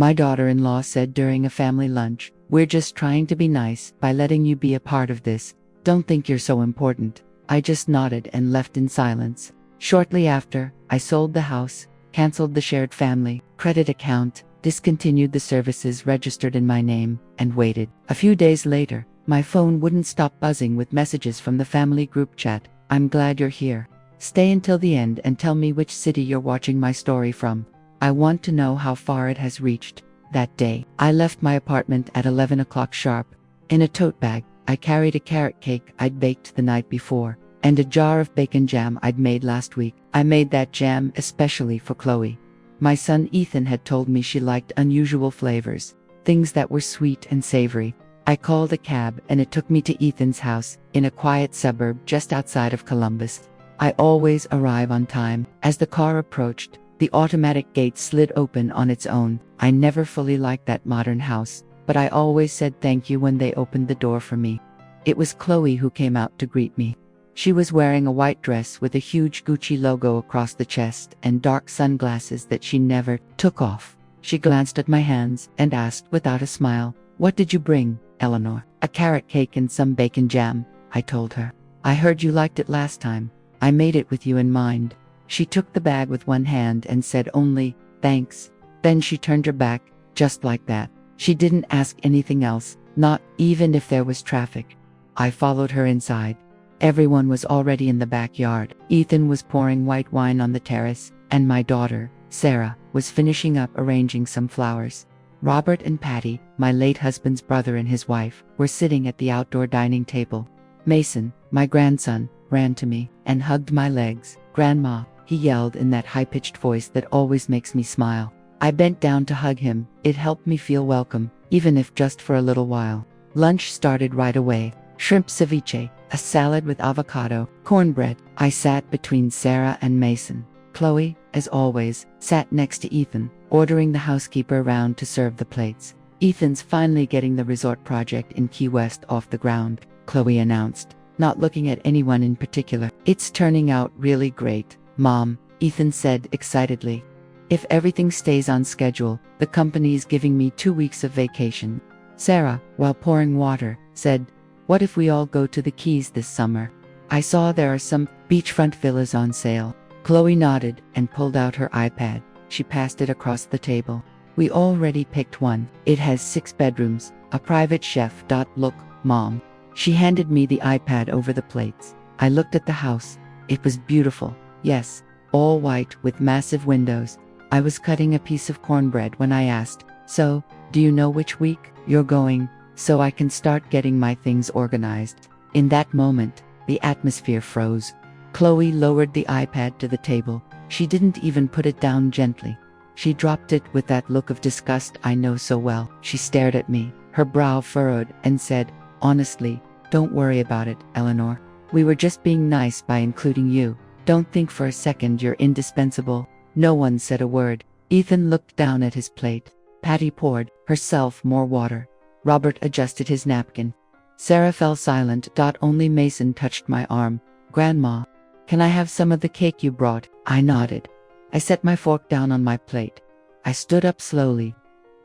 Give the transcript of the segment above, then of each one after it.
my daughter-in-law said during a family lunch. We're just trying to be nice by letting you be a part of this. Don't think you're so important. I just nodded and left in silence. Shortly after, I sold the house, canceled the shared family credit account, discontinued the services registered in my name, and waited. A few days later, my phone wouldn't stop buzzing with messages from the family group chat. I'm glad you're here. Stay until the end and tell me which city you're watching my story from. I want to know how far it has reached. That day, I left my apartment at 11 o'clock sharp. In a tote bag, I carried a carrot cake I'd baked the night before, and a jar of bacon jam I'd made last week. I made that jam especially for Chloe. My son Ethan had told me she liked unusual flavors, things that were sweet and savory. I called a cab and it took me to Ethan's house, in a quiet suburb just outside of Columbus. I always arrive on time. As the car approached, the automatic gate slid open on its own. I never fully liked that modern house, but I always said thank you when they opened the door for me. It was Chloe who came out to greet me. She was wearing a white dress with a huge Gucci logo across the chest and dark sunglasses that she never took off. She glanced at my hands and asked without a smile, "What did you bring, Eleanor?" "A carrot cake and some bacon jam," I told her. "I heard you liked it last time. I made it with you in mind." She took the bag with one hand and said only, "Thanks." Then she turned her back, just like that. She didn't ask anything else, not even if there was traffic. I followed her inside. Everyone was already in the backyard. Ethan was pouring white wine on the terrace, and my daughter, Sarah, was finishing up arranging some flowers. Robert and Patty, my late husband's brother and his wife, were sitting at the outdoor dining table. Mason, my grandson, ran to me and hugged my legs. "Grandma," he yelled in that high-pitched voice that always makes me smile. I bent down to hug him. It helped me feel welcome, even if just for a little while. Lunch started right away. Shrimp ceviche, a salad with avocado, cornbread. I sat between Sarah and Mason. Chloe, as always, sat next to Ethan, ordering the housekeeper around to serve the plates. "Ethan's finally getting the resort project in Key West off the ground," Chloe announced, not looking at anyone in particular. "It's turning out really great, Mom," Ethan said excitedly. "If everything stays on schedule, the company's giving me 2 weeks of vacation." Sarah, while pouring water, said, "What if we all go to the Keys this summer? I saw there are some beachfront villas on sale." Chloe nodded and pulled out her iPad. She passed it across the table. "We already picked one. It has 6 bedrooms, a private chef. Look, Mom." She handed me the iPad over the plates. I looked at the house. It was beautiful. Yes, all white with massive windows. I was cutting a piece of cornbread when I asked, "So, do you know which week you're going, so I can start getting my things organized?" In that moment, the atmosphere froze. Chloe lowered the iPad to the table. She didn't even put it down gently. She dropped it with that look of disgust I know so well. She stared at me, her brow furrowed, and said, "Honestly, don't worry about it, Eleanor. We were just being nice by including you. Don't think for a second you're indispensable." No one said a word. Ethan looked down at his plate. Patty poured herself more water. Robert adjusted his napkin. Sarah fell silent. Only Mason touched my arm. "Grandma, can I have some of the cake you brought?" I nodded. I set my fork down on my plate. I stood up slowly.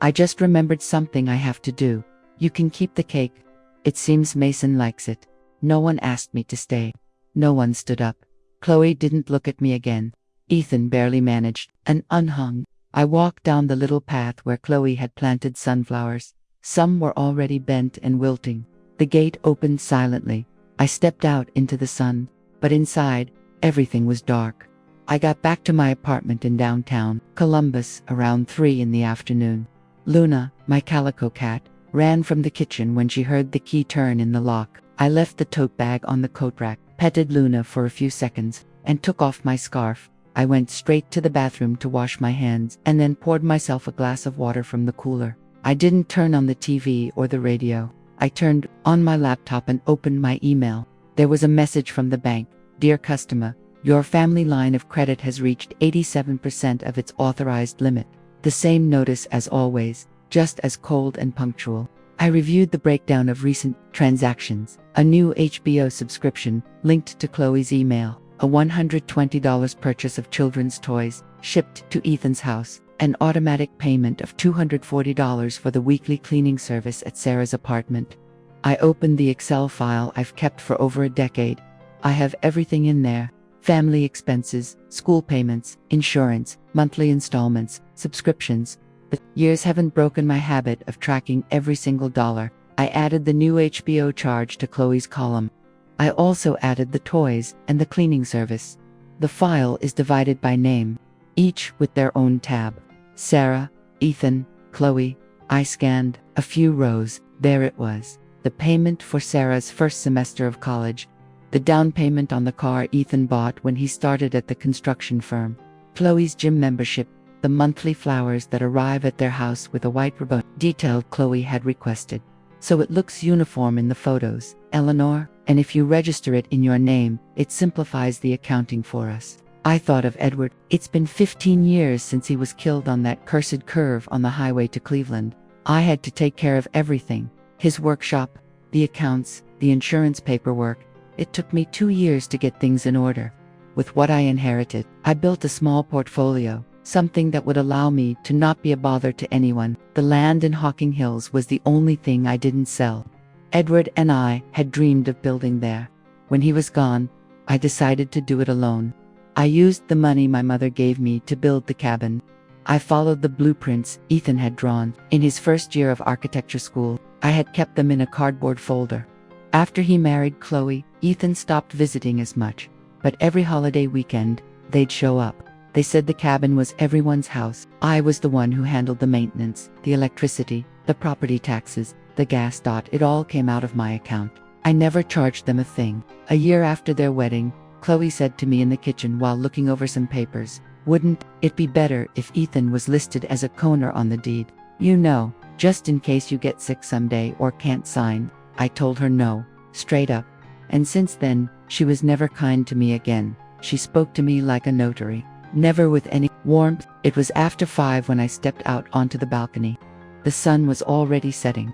"I just remembered something I have to do. You can keep the cake. It seems Mason likes it." No one asked me to stay. No one stood up. Chloe didn't look at me again. Ethan barely managed an unhung. I walked down the little path where Chloe had planted sunflowers. Some were already bent and wilting. The gate opened silently. I stepped out into the sun, but inside, everything was dark. I got back to my apartment in downtown Columbus around 3 in the afternoon. Luna, my calico cat, ran from the kitchen when she heard the key turn in the lock. I left the tote bag on the coat rack, petted Luna for a few seconds, and took off my scarf. I went straight to the bathroom to wash my hands and then poured myself a glass of water from the cooler. I didn't turn on the TV or the radio. I turned on my laptop and opened my email. There was a message from the bank. "Dear customer, your family line of credit has reached 87% of its authorized limit." The same notice as always, just as cold and punctual. I reviewed the breakdown of recent transactions. A new HBO subscription linked to Chloe's email. A $120 purchase of children's toys shipped to Ethan's house. An automatic payment of $240 for the weekly cleaning service at Sarah's apartment. I opened the Excel file I've kept for over a decade. I have everything in there. Family expenses, school payments, insurance, monthly installments, subscriptions. The years haven't broken my habit of tracking every single dollar. I added the new HBO charge to Chloe's column. I also added the toys and the cleaning service. The file is divided by name, each with their own tab. Sarah, Ethan, Chloe. I scanned a few rows. There it was. The payment for Sarah's first semester of college. The down payment on the car Ethan bought when he started at the construction firm. Chloe's gym membership. The monthly flowers that arrive at their house with a white ribbon. Detailed Chloe had requested. So it looks uniform in the photos, Eleanor, and if you register it in your name, it simplifies the accounting for us. I thought of Edward. It's been 15 years since he was killed on that cursed curve on the highway to Cleveland. I had to take care of everything. His workshop, the accounts, the insurance paperwork. It took me 2 years to get things in order. With what I inherited, I built a small portfolio, something that would allow me to not be a bother to anyone. The land in Hocking Hills was the only thing I didn't sell. Edward and I had dreamed of building there. When he was gone, I decided to do it alone. I used the money my mother gave me to build the cabin. I followed the blueprints Ethan had drawn. In his first year of architecture school, I had kept them in a cardboard folder. After he married Chloe, Ethan stopped visiting as much. But every holiday weekend, they'd show up. They said the cabin was everyone's house. I was the one who handled the maintenance, the electricity, the property taxes, the gas. It all came out of my account. I never charged them a thing. A year after their wedding, Chloe said to me in the kitchen while looking over some papers, "Wouldn't it be better if Ethan was listed as a co-owner on the deed? You know, just in case you get sick someday or can't sign." I told her no, straight up. And since then, she was never kind to me again. She spoke to me like a notary. Never with any warmth. It was after 5 when I stepped out onto the balcony. The sun was already setting.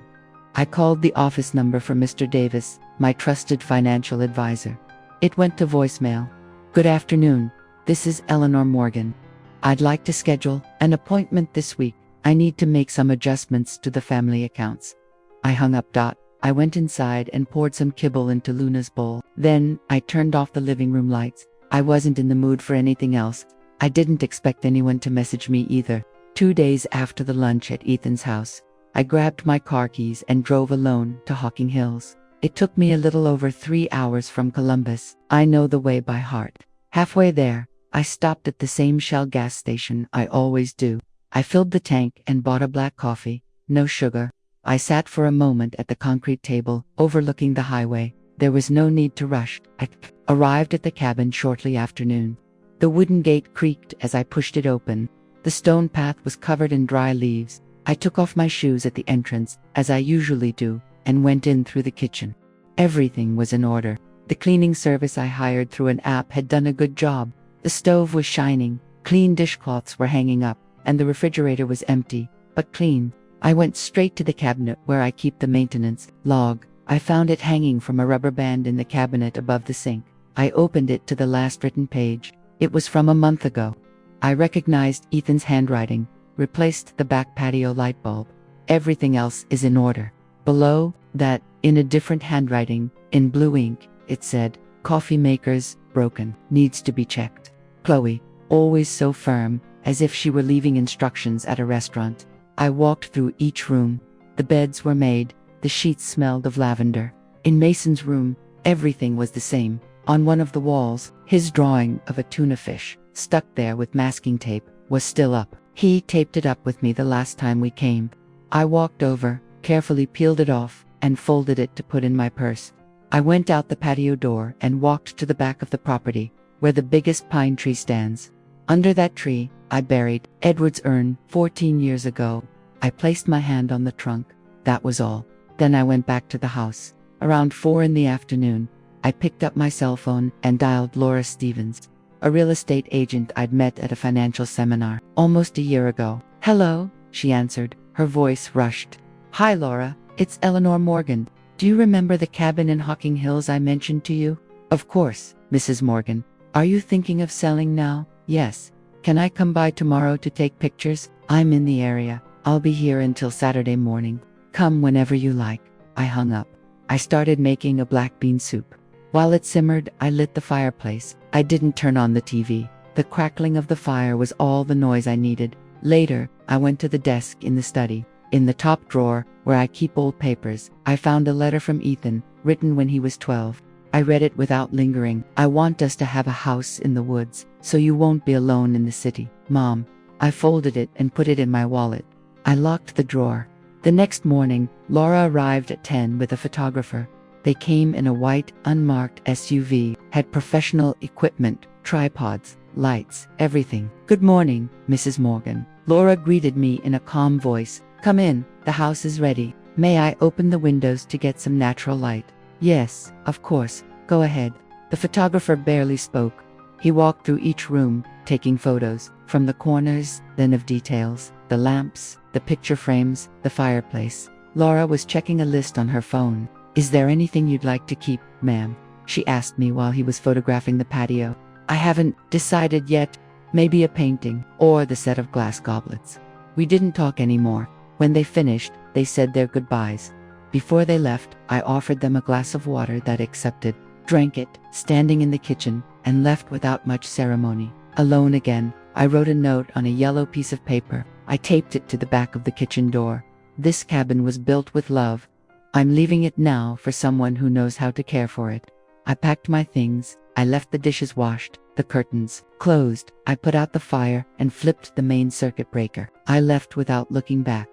I called the office number for Mr. Davis, my trusted financial advisor. It went to voicemail. "Good afternoon. This is Eleanor Morgan. I'd like to schedule an appointment this week. I need to make some adjustments to the family accounts." I hung up. I went inside and poured some kibble into Luna's bowl. Then, I turned off the living room lights. I wasn't in the mood for anything else. I didn't expect anyone to message me either. 2 days after the lunch at Ethan's house, I grabbed my car keys and drove alone to Hocking Hills. It took me a little over 3 hours from Columbus. I know the way by heart. Halfway there, I stopped at the same Shell gas station I always do. I filled the tank and bought a black coffee, no sugar. I sat for a moment at the concrete table, overlooking the highway. There was no need to rush. I arrived at the cabin shortly after noon. The wooden gate creaked as I pushed it open. The stone path was covered in dry leaves. I took off my shoes at the entrance, as I usually do, and went in through the kitchen. Everything was in order. The cleaning service I hired through an app had done a good job. The stove was shining, clean dishcloths were hanging up, and the refrigerator was empty, but clean. I went straight to the cabinet where I keep the maintenance log. I found it hanging from a rubber band in the cabinet above the sink. I opened it to the last written page. It was from a month ago. I recognized Ethan's handwriting, replaced the back patio light bulb. Everything else is in order. Below that, in a different handwriting, in blue ink, it said, "Coffee maker's broken, needs to be checked." Chloe, always so firm, as if she were leaving instructions at a restaurant. I walked through each room. The beds were made, the sheets smelled of lavender. In Mason's room, everything was the same. On one of the walls, his drawing of a tuna fish, stuck there with masking tape, was still up. He taped it up with me the last time we came. I walked over, carefully peeled it off, and folded it to put in my purse. I went out the patio door and walked to the back of the property, where the biggest pine tree stands. Under that tree, I buried Edward's urn 14 years ago. I placed my hand on the trunk. That was all. Then I went back to the house. Around 4 in the afternoon, I picked up my cell phone and dialed Laura Stevens, a real estate agent I'd met at a financial seminar almost a year ago. "Hello," she answered, her voice rushed. "Hi Laura, it's Eleanor Morgan. Do you remember the cabin in Hocking Hills I mentioned to you?" "Of course, Mrs. Morgan. Are you thinking of selling now?" "Yes. Can I come by tomorrow to take pictures?" I'm in the area. I'll be here until Saturday morning. Come whenever you like. I hung up. I started making a black bean soup. While it simmered, I lit the fireplace. I didn't turn on the TV. The crackling of the fire was all the noise I needed. Later, I went to the desk in the study. In the top drawer, where I keep old papers, I found a letter from Ethan, written when he was 12. I read it without lingering. I want us to have a house in the woods, so you won't be alone in the city, Mom. I folded it and put it in my wallet. I locked the drawer. The next morning, Laura arrived at 10 with a photographer. They came in a white, unmarked SUV, had professional equipment, tripods, lights, everything. Good morning, Mrs. Morgan. Laura greeted me in a calm voice. Come in, the house is ready. May I open the windows to get some natural light? Yes, of course, go ahead. The photographer barely spoke. He walked through each room, taking photos, from the corners, then of details, the lamps, the picture frames, the fireplace. Laura was checking a list on her phone. Is there anything you'd like to keep, ma'am? She asked me while he was photographing the patio. I haven't decided yet. Maybe a painting, or the set of glass goblets. We didn't talk anymore. When they finished, they said their goodbyes. Before they left, I offered them a glass of water that accepted, drank it, standing in the kitchen, and left without much ceremony. Alone again, I wrote a note on a yellow piece of paper. I taped it to the back of the kitchen door. This cabin was built with love. I'm leaving it now for someone who knows how to care for it. I packed my things. I left the dishes washed, the curtains closed. I put out the fire and flipped the main circuit breaker. I left without looking back.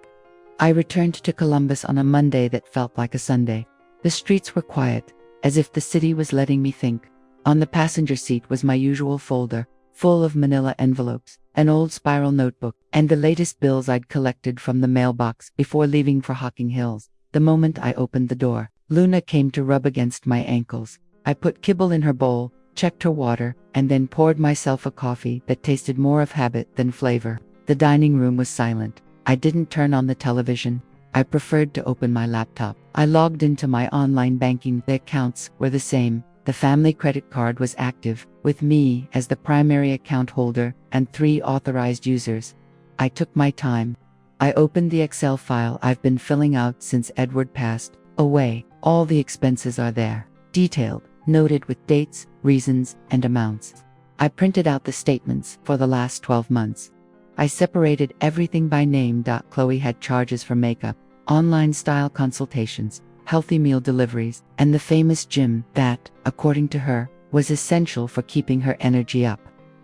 I returned to Columbus on a Monday that felt like a Sunday. The streets were quiet, as if the city was letting me think. On the passenger seat was my usual folder, full of manila envelopes, an old spiral notebook, and the latest bills I'd collected from the mailbox before leaving for Hocking Hills. The moment I opened the door, Luna came to rub against my ankles. I put kibble in her bowl, checked her water, and then poured myself a coffee that tasted more of habit than flavor. The dining room was silent. I didn't turn on the television. I preferred to open my laptop. I logged into my online banking. The accounts were the same. The family credit card was active, with me as the primary account holder and 3 authorized users. I took my time. I opened the Excel file I've been filling out since Edward passed away. All the expenses are there, detailed, noted with dates, reasons, and amounts. I printed out the statements for the last 12 months. I separated everything by name. Chloe had charges for makeup, online style consultations, healthy meal deliveries, and the famous gym that, according to her, was essential for keeping her energy up.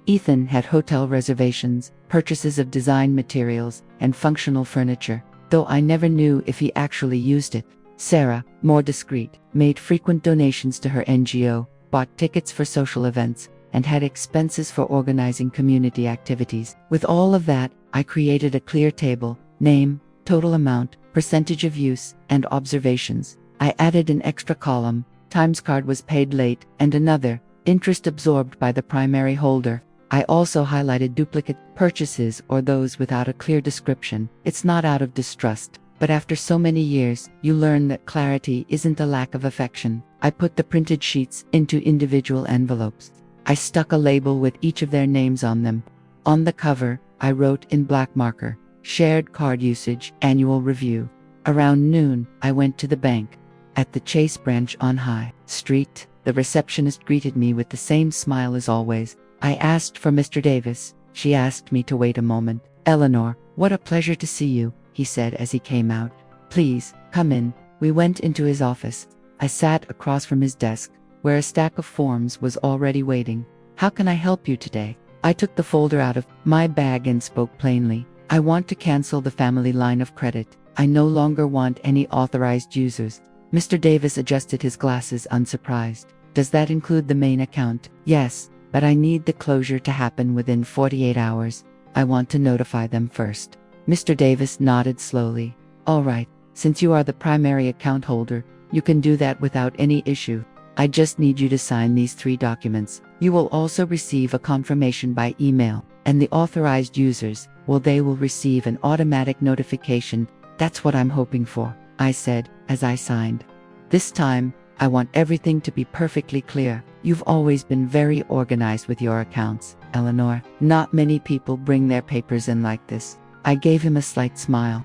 Ethan had hotel reservations, purchases of design materials, and functional furniture, though I never knew if he actually used it. Sarah, more discreet, made frequent donations to her NGO, bought tickets for social events, and had expenses for organizing community activities. With all of that, I created a clear table: name, total amount, percentage of use, and observations. I added an extra column: times card was paid late, and another: interest absorbed by the primary holder. I also highlighted duplicate purchases or those without a clear description. It's not out of distrust, but after so many years, you learn that clarity isn't a lack of affection. I put the printed sheets into individual envelopes. I stuck a label with each of their names on them. On the cover, I wrote in black marker, "Shared card usage, annual review." Around noon, I went to the bank. At the Chase branch on High Street, the receptionist greeted me with the same smile as always. I asked for Mr. Davis. She asked me to wait a moment. "Eleanor, what a pleasure to see you," he said as he came out. "Please, come in." We went into his office. I sat across from his desk, where a stack of forms was already waiting. "How can I help you today?" I took the folder out of my bag and spoke plainly. "I want to cancel the family line of credit. I no longer want any authorized users." Mr. Davis adjusted his glasses, unsurprised. "Does that include the main account?" "Yes, but I need the closure to happen within 48 hours. I want to notify them first." Mr. Davis nodded slowly. "All right, since you are the primary account holder, you can do that without any issue. I just need you to sign these 3 documents. You will also receive a confirmation by email, and the authorized users, well, they will receive an automatic notification. That's what I'm hoping for," I said, as I signed. "This time, I want everything to be perfectly clear. You've always been very organized with your accounts, Eleanor. Not many people bring their papers in like this." I gave him a slight smile.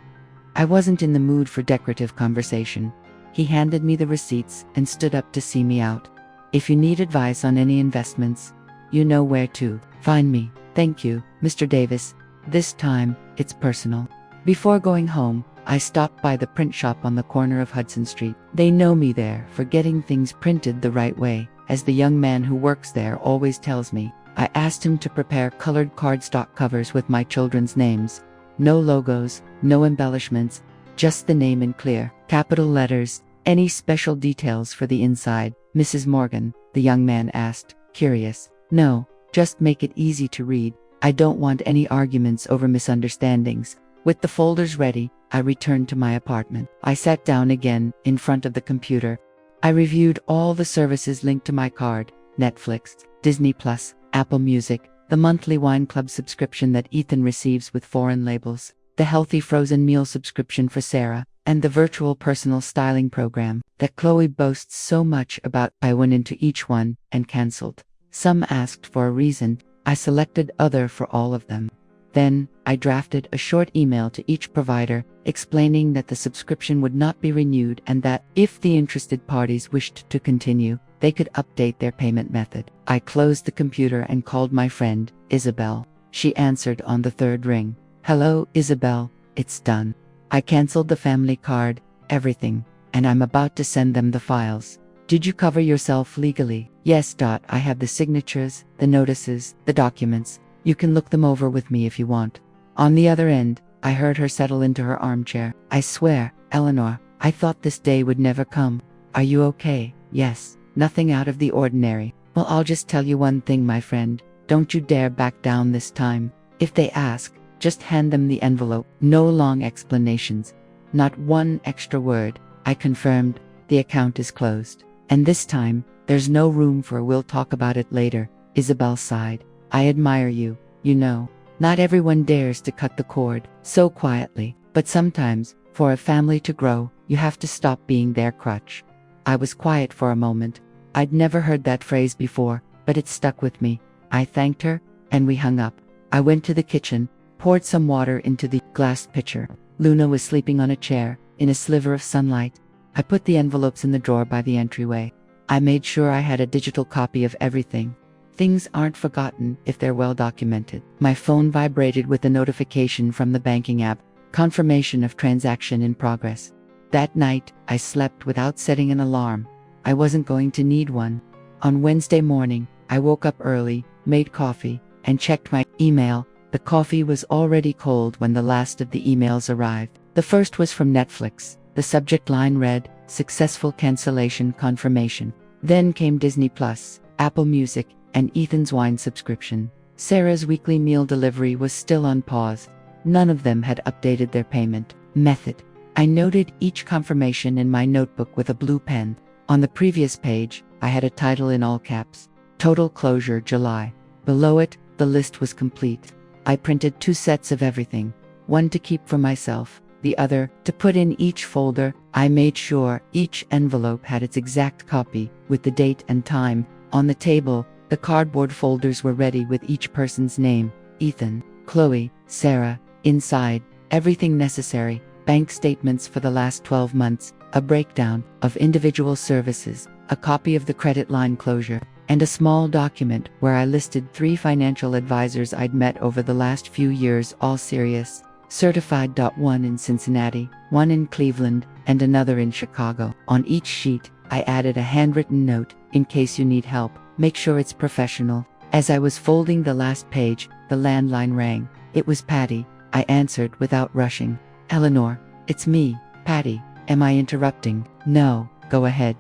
I wasn't in the mood for decorative conversation. He handed me the receipts and stood up to see me out. If you need advice on any investments, you know where to find me. Thank you, Mr. Davis. This time, it's personal. Before going home, I stopped by the print shop on the corner of Hudson Street. They know me there for getting things printed the right way, as the young man who works there always tells me. I asked him to prepare colored cardstock covers with my children's names. No logos, no embellishments, just the name in clear, capital letters. Any special details for the inside, Mrs. Morgan? The young man asked, curious. No, just make it easy to read. I don't want any arguments over misunderstandings. With the folders ready, I returned to my apartment. I sat down again in front of the computer. I reviewed all the services linked to my card: Netflix, Disney+, Apple Music, the monthly wine club subscription that Ethan receives with foreign labels, the healthy frozen meal subscription for Sarah, and the virtual personal styling program that Chloe boasts so much about. I went into each one and canceled. Some asked for a reason. I selected other for all of them. Then, I drafted a short email to each provider explaining that the subscription would not be renewed and that, if the interested parties wished to continue, they could update their payment method. I closed the computer and called my friend, Isabel. She answered on the third ring. Hello, Isabel, it's done. I canceled the family card, everything, and I'm about to send them the files. Did you cover yourself legally? Yes. I have the signatures, the notices, the documents. You can look them over with me if you want. On the other end, I heard her settle into her armchair. I swear, Eleanor, I thought this day would never come. Are you okay? Yes, nothing out of the ordinary. Well, I'll just tell you one thing, my friend. Don't you dare back down this time. If they ask, just hand them the envelope. No long explanations. Not one extra word. I confirmed, the account is closed. And this time, there's no room for "we'll talk about it later." Isabel sighed. I admire you, you know. Not everyone dares to cut the cord so quietly, but sometimes, for a family to grow, you have to stop being their crutch. I was quiet for a moment. I'd never heard that phrase before, but it stuck with me. I thanked her, and we hung up. I went to the kitchen, poured some water into the glass pitcher. Luna was sleeping on a chair, in a sliver of sunlight. I put the envelopes in the drawer by the entryway. I made sure I had a digital copy of everything. Things aren't forgotten if they're well documented. My phone vibrated with a notification from the banking app, confirmation of transaction in progress. That night, I slept without setting an alarm. I wasn't going to need one. On Wednesday morning, I woke up early, made coffee, and checked my email. The coffee was already cold when the last of the emails arrived. The first was from Netflix. The subject line read, "Successful cancellation confirmation." Then came Disney+, Apple Music, and Ethan's wine subscription. Sarah's weekly meal delivery was still on pause. None of them had updated their payment method. I noted each confirmation in my notebook with a blue pen. On the previous page, I had a title in all caps, "Total Closure July." Below it, the list was complete. I printed 2 sets of everything, one to keep for myself, the other to put in each folder. I made sure each envelope had its exact copy, with the date and time. On the table, the cardboard folders were ready with each person's name: Ethan, Chloe, Sarah. Inside, everything necessary: bank statements for the last 12 months, a breakdown of individual services, a copy of the credit line closure, and a small document where I listed 3 financial advisors I'd met over the last few years, all serious, certified. One in Cincinnati, one in Cleveland, and another in Chicago. On each sheet, I added a handwritten note: "In case you need help, make sure it's professional." As I was folding the last page, the landline rang. It was Patty. I answered without rushing. "Eleanor, it's me, Patty. Am I interrupting?" "No, go ahead.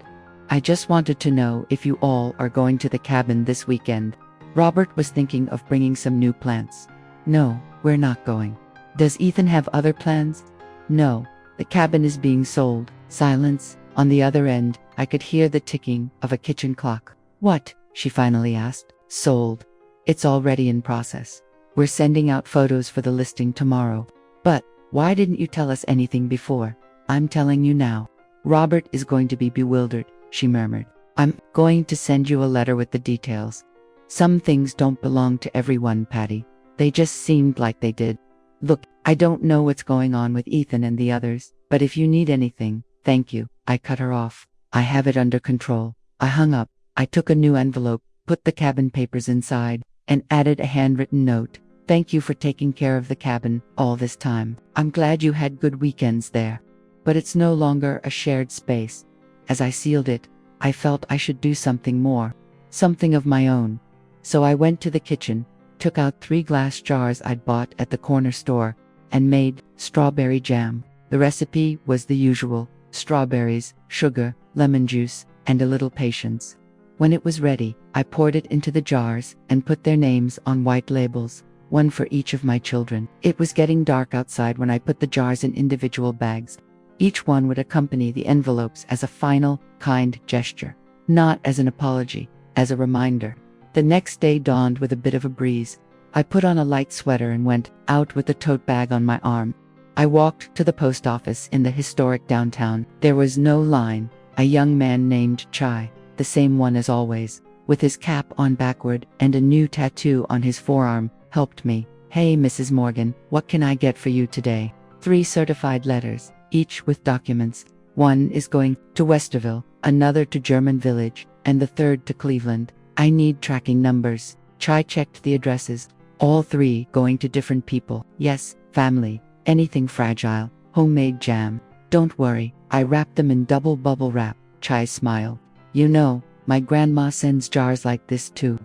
I just wanted to know if you all are going to the cabin this weekend." Robert was thinking of bringing some new plants. "No, we're not going." "Does Ethan have other plans?" "No, the cabin is being sold." Silence. On the other end, I could hear the ticking of a kitchen clock. "What?" she finally asked. "Sold. It's already in process. We're sending out photos for the listing tomorrow." "But why didn't you tell us anything before?" "I'm telling you now." "Robert is going to be bewildered," she murmured. "I'm going to send you a letter with the details. Some things don't belong to everyone, Patty. They just seemed like they did. Look, I don't know what's going on with Ethan and the others, but if you need anything, thank you. I cut her off. I have it under control. I hung up. I took a new envelope, put the cabin papers inside, and added a handwritten note. Thank you for taking care of the cabin all this time. I'm glad you had good weekends there. But it's no longer a shared space. As I sealed it, I felt I should do something more. Something of my own. So I went to the kitchen, took out 3 glass jars I'd bought at the corner store, and made strawberry jam. The recipe was the usual: strawberries, sugar, lemon juice, and a little patience. When it was ready, I poured it into the jars and put their names on white labels, one for each of my children. It was getting dark outside when I put the jars in individual bags. Each one would accompany the envelopes as a final, kind gesture. Not as an apology, as a reminder. The next day dawned with a bit of a breeze. I put on a light sweater and went out with the tote bag on my arm. I walked to the post office in the historic downtown. There was no line. A young man named Chai, the same one as always, with his cap on backward and a new tattoo on his forearm, helped me. Hey Mrs. Morgan, what can I get for you today? 3 certified letters, each with documents. One is going to Westerville, another to German Village, and the third to Cleveland. I need tracking numbers. Chai checked the addresses. All 3 going to different people. Yes, family. Anything fragile. Homemade jam. Don't worry, I wrapped them in double bubble wrap. Chai smiled. You know, my grandma sends jars like this too.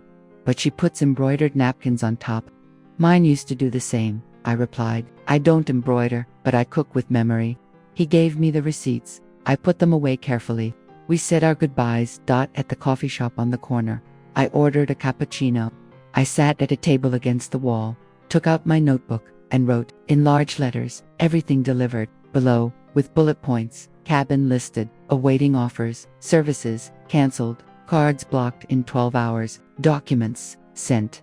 But she puts embroidered napkins on top. Mine used to do the same, I replied. I don't embroider, but I cook with memory. He gave me the receipts. I put them away carefully. We said our goodbyes at the coffee shop on the corner. I ordered a cappuccino. I sat at a table against the wall, took out my notebook, and wrote, in large letters, everything delivered, below, with bullet points, cabin listed, awaiting offers, services, cancelled, cards blocked in 12 hours, documents, sent.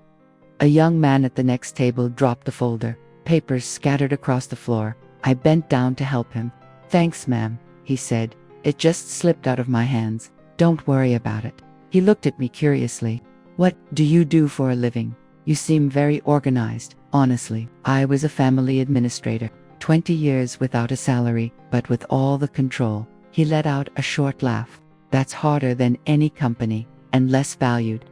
A young man at the next table dropped the folder, papers scattered across the floor. I bent down to help him. Thanks, ma'am, he said. It just slipped out of my hands. Don't worry about it. He looked at me curiously. What do you do for a living? You seem very organized. Honestly, I was a family administrator. 20 years without a salary, but with all the control. He let out a short laugh. That's harder than any company, and less valued.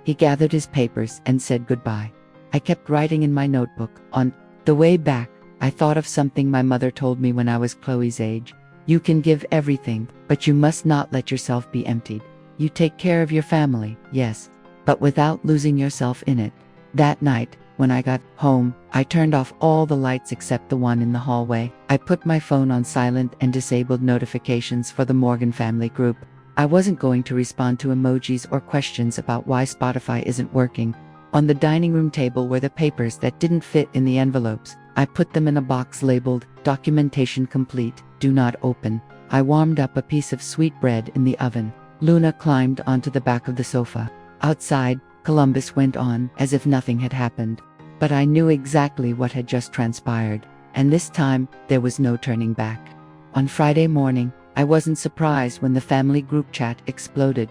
He gathered his papers and said goodbye. I kept writing in my notebook. On the way back, I thought of something my mother told me when I was Chloe's age. You can give everything, but you must not let yourself be emptied. You take care of your family, yes, but without losing yourself in it. That night, when I got home, I turned off all the lights except the one in the hallway. I put my phone on silent and disabled notifications for the Morgan family group. I wasn't going to respond to emojis or questions about why Spotify isn't working. On the dining room table were the papers that didn't fit in the envelopes. I put them in a box labeled, documentation complete, do not open. I warmed up a piece of sweet bread in the oven. Luna climbed onto the back of the sofa. Outside, Columbus went on as if nothing had happened. But I knew exactly what had just transpired, and this time, there was no turning back. On Friday morning, I wasn't surprised when the family group chat exploded.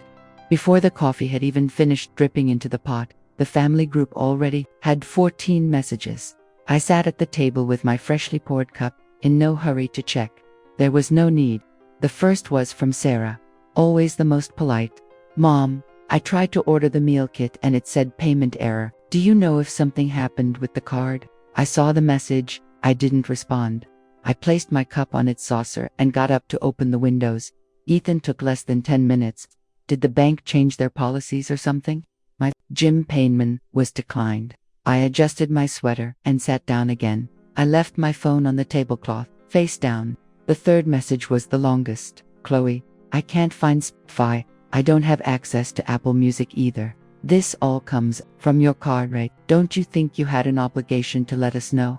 Before the coffee had even finished dripping into the pot, the family group already had 14 messages. I sat at the table with my freshly poured cup, in no hurry to check. There was no need. The first was from Sarah, always the most polite. Mom, I tried to order the meal kit and it said payment error. Do you know if something happened with the card? I saw the message. I didn't respond. I placed my cup on its saucer and got up to open the windows. Ethan took less than 10 minutes. Did the bank change their policies or something? My Jim Payman was declined. I adjusted my sweater and sat down again. I left my phone on the tablecloth, face down. The third message was the longest. Chloe, I can't find Spotify. I don't have access to Apple Music either. This all comes from your card rate. Don't you think you had an obligation to let us know?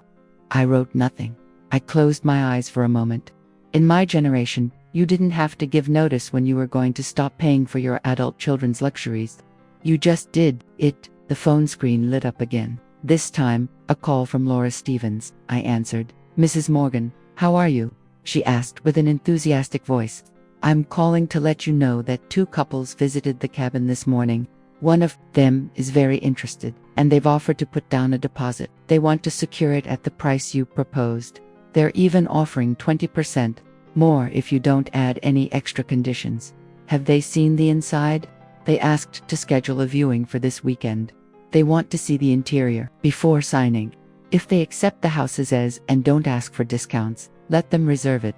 I wrote nothing. I closed my eyes for a moment. In my generation, you didn't have to give notice when you were going to stop paying for your adult children's luxuries. You just did it. The phone screen lit up again. This time, a call from Laura Stevens. I answered. Mrs. Morgan, how are you? She asked with an enthusiastic voice. I'm calling to let you know that 2 couples visited the cabin this morning. One of them is very interested, and they've offered to put down a deposit. They want to secure it at the price you proposed. They're even offering 20% more if you don't add any extra conditions. Have they seen the inside? They asked to schedule a viewing for this weekend. They want to see the interior before signing. If they accept the house as is and don't ask for discounts, let them reserve it.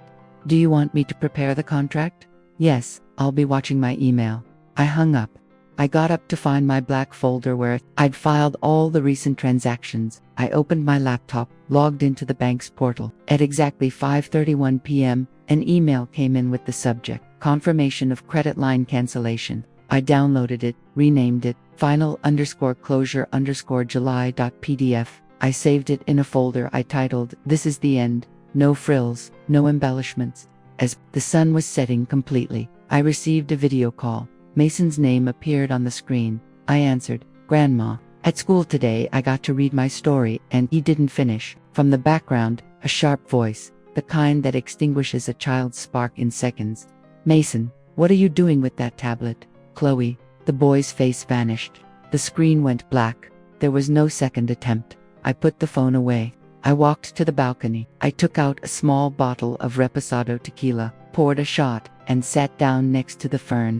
Do you want me to prepare the contract? Yes, I'll be watching my email. I hung up. I got up to find my black folder where I'd filed all the recent transactions. I opened my laptop, logged into the bank's portal. At exactly 5:31 p.m., an email came in with the subject, confirmation of credit line cancellation. I downloaded it, renamed it, final_closure_July.pdf. I saved it in a folder I titled, "This is the end, no frills, no embellishments." As the sun was setting completely, I received a video call. Mason's name appeared on the screen. I answered, "Grandma, at school today I got to read my story and he didn't finish." From the background, a sharp voice, the kind that extinguishes a child's spark in seconds. "Mason, what are you doing with that tablet?" "Chloe." The boy's face vanished. The screen went black. There was no second attempt. I put the phone away. I walked to the balcony. I took out a small bottle of Reposado tequila, poured a shot, and sat down next to the fern.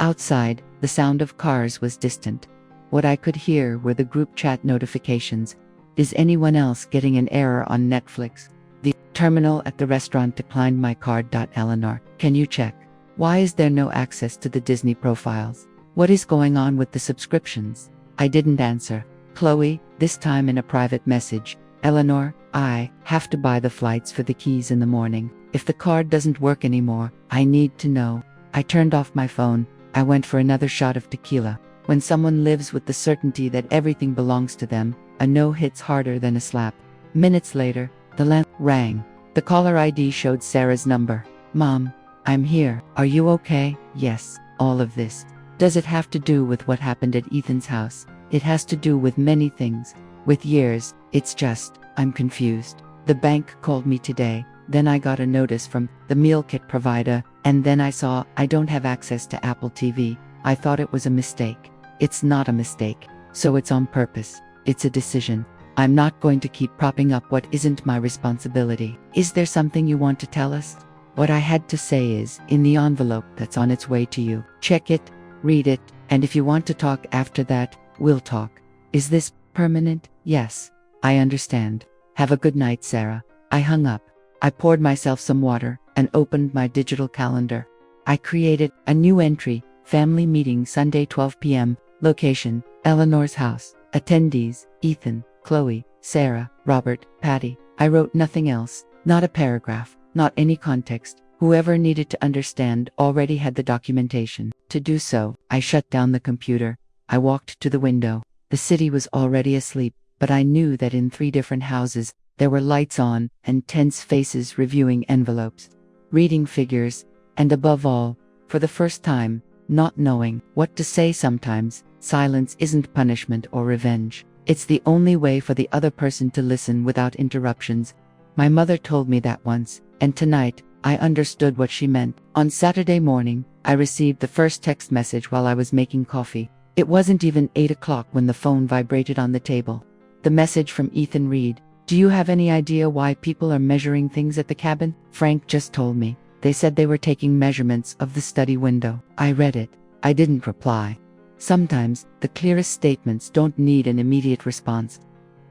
Outside, the sound of cars was distant. What I could hear were the group chat notifications. Is anyone else getting an error on Netflix? The terminal at the restaurant declined my card. Eleanor, can you check? Why is there no access to the Disney profiles? What is going on with the subscriptions? I didn't answer. Chloe, this time in a private message. Eleanor, I have to buy the flights for the keys in the morning. If the card doesn't work anymore, I need to know. I turned off my phone. I went for another shot of tequila. When someone lives with the certainty that everything belongs to them, a no hits harder than a slap. Minutes later, the lamp rang. The caller ID showed Sarah's number. "Mom, I'm here. Are you okay?" "Yes." "All of this. Does it have to do with what happened at Ethan's house?" "It has to do with many things. With years, it's just, I'm confused. The bank called me today, then I got a notice from the meal kit provider, and then I saw I don't have access to Apple TV. I thought it was a mistake. It's not a mistake. So it's on purpose. It's a decision. I'm not going to keep propping up what isn't my responsibility. Is there something you want to tell us?" What I had to say is in the envelope that's on its way to you. Check it, read it, and if you want to talk after that, we'll talk. Is this permanent? Yes. I understand. Have a good night, Sarah. I hung up. I poured myself some water and opened my digital calendar. I created a new entry, family meeting Sunday 12 p.m., location, Eleanor's house, attendees, Ethan, Chloe, Sarah, Robert, Patty. I wrote nothing else, not a paragraph, not any context. Whoever needed to understand already had the documentation. To do so, I shut down the computer. I walked to the window. The city was already asleep, but I knew that in 3 different houses, there were lights on and tense faces reviewing envelopes, reading figures, and above all, for the first time, not knowing what to say. Sometimes, silence isn't punishment or revenge. It's the only way for the other person to listen without interruptions. My mother told me that once, and tonight, I understood what she meant. On Saturday morning, I received the first text message while I was making coffee. It wasn't even 8 o'clock when the phone vibrated on the table. The message from Ethan read, "Do you have any idea why people are measuring things at the cabin? Frank just told me. They said they were taking measurements of the study window." I read it. I didn't reply. Sometimes, the clearest statements don't need an immediate response.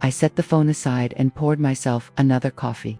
I set the phone aside and poured myself another coffee.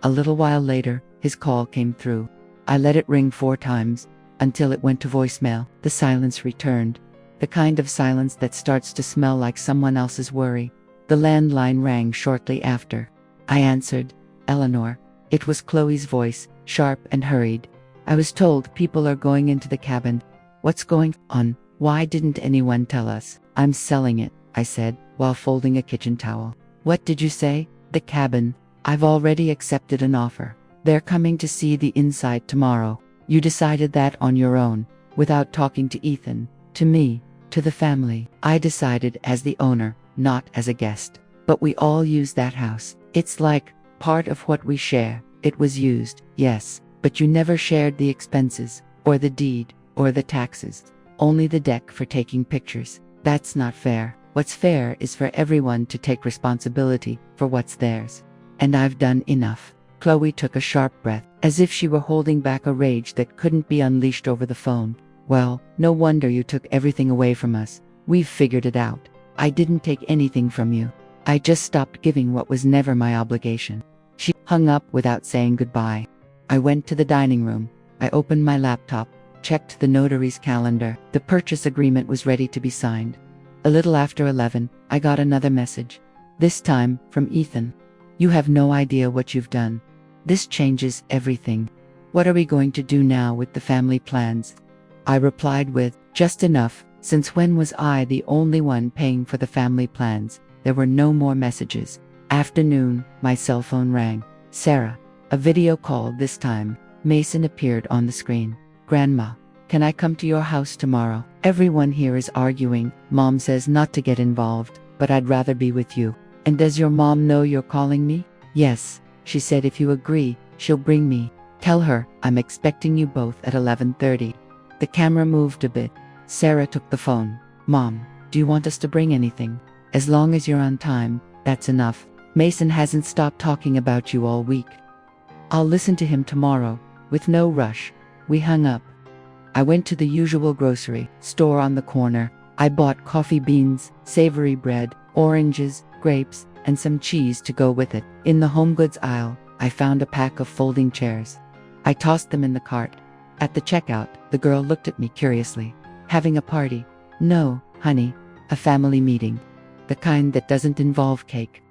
A little while later, his call came through. I let it ring 4 times, until it went to voicemail. The silence returned. The kind of silence that starts to smell like someone else's worry. The landline rang shortly after. I answered. "Eleanor." It was Chloe's voice, sharp and hurried. "I was told people are going into the cabin. What's going on? Why didn't anyone tell us?" "I'm selling it," I said, while folding a kitchen towel. "What did you say?" "The cabin. I've already accepted an offer. They're coming to see the inside tomorrow." "You decided that on your own, without talking to Ethan, to me, to the family?" "I decided as the owner, not as a guest. But we all use that house. It's like part of what we share." "It was used, yes, but you never shared the expenses, or the deed, or the taxes. only the deck for taking pictures. That's not fair. What's fair is for everyone to take responsibility for what's theirs. And I've done enough." Chloe took a sharp breath, as if she were holding back a rage that couldn't be unleashed over the phone. "Well, no wonder you took everything away from us. We've figured it out. I didn't take anything from you. I just stopped giving what was never my obligation." She hung up without saying goodbye. I went to the dining room. I opened my laptop, checked the notary's calendar. The purchase agreement was ready to be signed. A little after 11, I got another message. This time from Ethan. "You have no idea what you've done. This changes everything. What are we going to do now with the family plans?" I replied with, "Just enough. Since when was I the only one paying for the family plans?" There were no more messages. Afternoon, my cell phone rang. Sarah. A video call this time. Mason appeared on the screen. "Grandma, can I come to your house tomorrow? Everyone here is arguing. Mom says not to get involved, but I'd rather be with you. And does your mom know you're calling me?" "Yes. She said if you agree, she'll bring me. Tell her I'm expecting you both at 11:30. The camera moved a bit. Sarah took the phone. "Mom, do you want us to bring anything? As long as you're on time, that's enough. Mason hasn't stopped talking about you all week. I'll listen to him tomorrow, with no rush." We hung up. I went to the usual grocery store on the corner. I bought coffee beans, savory bread, oranges, grapes, and some cheese to go with it. In the home goods aisle, I found a pack of folding chairs. I tossed them in the cart. At the checkout, the girl looked at me curiously. "Having a party?" "No, honey, a family meeting. The kind that doesn't involve cake."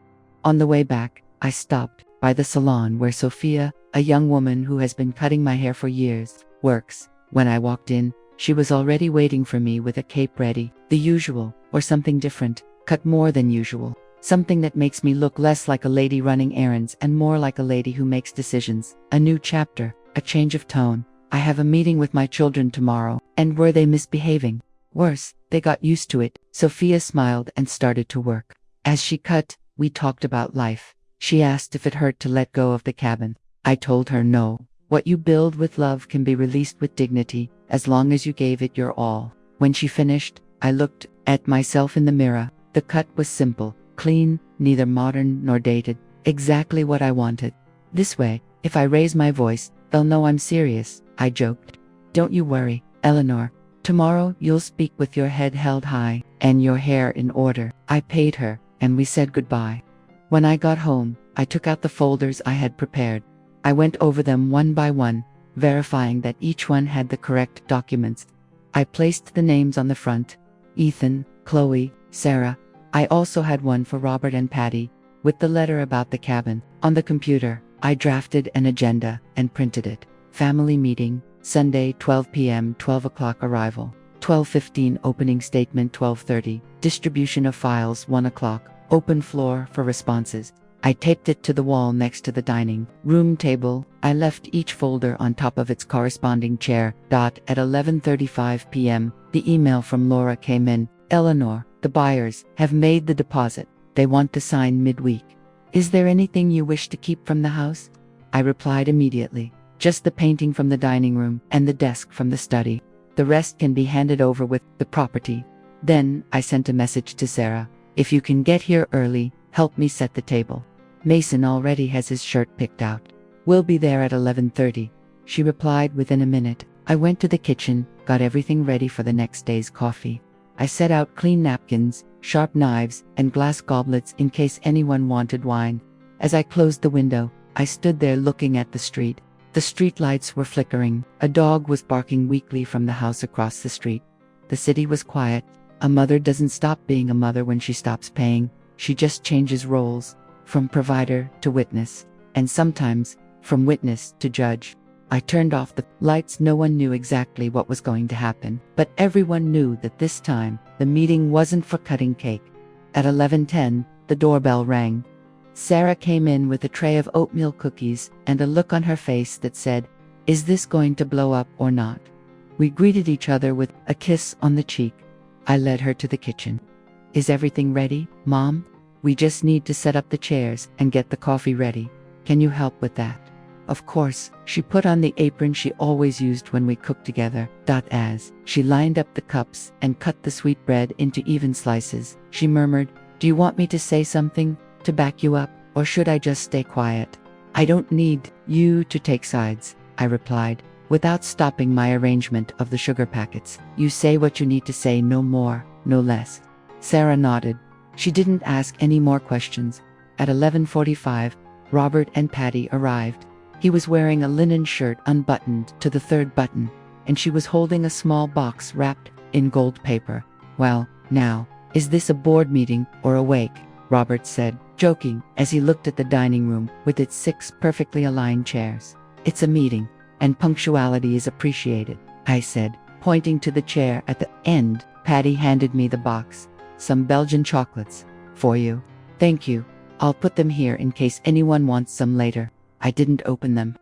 On the way back, I stopped by the salon where Sophia, a young woman who has been cutting my hair for years, works. When I walked in, she was already waiting for me with a cape ready. The usual, or something different, cut more than usual. Something that makes me look less like a lady running errands and more like a lady who makes decisions. A new chapter, a change of tone. "I have a meeting with my children tomorrow." And were they misbehaving? Worse, they got used to it. Sophia smiled and started to work. As she cut, we talked about life. She asked if it hurt to let go of the cabin. I told her no. What you build with love can be released with dignity, as long as you gave it your all. When she finished, I looked at myself in the mirror. The cut was simple, clean, neither modern nor dated. Exactly what I wanted. This way, if I raise my voice, they'll know I'm serious, I joked. "Don't you worry, Eleanor. Tomorrow you'll speak with your head held high, and your hair in order." I paid her, and we said goodbye. When I got home, I took out the folders I had prepared. I went over them one by one, verifying that each one had the correct documents. I placed the names on the front. Ethan, Chloe, Sarah. I also had one for Robert and Patty, with the letter about the cabin. On the computer, I drafted an agenda and printed it. Family meeting, Sunday 12 p.m. 12 o'clock arrival. 12:15 opening statement. 12:30 distribution of files. 1 o'clock open floor for responses. I taped it to the wall next to the dining room table. I left each folder on top of its corresponding chair. At 11:35 p.m., the email from Laura came in. "Eleanor, the buyers have made the deposit. They want to sign midweek. Is there anything you wish to keep from the house?" I replied immediately. "Just the painting from the dining room and the desk from the study. The rest can be handed over with the property." Then I sent a message to Sarah. "If you can get here early, help me set the table. Mason already has his shirt picked out. We'll be there at 11:30. She replied within a minute. I went to the kitchen, got everything ready for the next day's coffee. I set out clean napkins, sharp knives, and glass goblets in case anyone wanted wine. As I closed the window, I stood there looking at the street. The street lights were flickering. A dog was barking weakly from the house across the street. The city was quiet. A mother doesn't stop being a mother when she stops paying. She just changes roles, from provider to witness, and sometimes from witness to judge. I turned off the lights. No one knew exactly what was going to happen, but everyone knew that this time, the meeting wasn't for cutting cake. At 11:10, the doorbell rang. Sarah came in with a tray of oatmeal cookies and a look on her face that said, "Is this going to blow up or not?" We greeted each other with a kiss on the cheek. I led her to the kitchen. "Is everything ready, Mom? We just need to set up the chairs and get the coffee ready. Can you help with that?" of course. She put on the apron she always used when we cooked together. As she lined up the cups and cut the sweet bread into even slices, she murmured, "Do you want me to say something to back you up, or should I just stay quiet?" "I don't need you to take sides," I replied, without stopping my arrangement of the sugar packets. "You say what you need to say, no more, no less." Sarah nodded. She didn't ask any more questions. At 11:45, Robert and Patty arrived. He was wearing a linen shirt unbuttoned to the third button, and she was holding a small box wrapped in gold paper. "Well, now, is this a board meeting or a wake?" Robert said, joking, as he looked at the dining room with its 6 perfectly aligned chairs. "It's a meeting, and punctuality is appreciated," I said, pointing to the chair at the end. Patty handed me the box. "Some Belgian chocolates. For you." "Thank you. I'll put them here in case anyone wants some later." I didn't open them.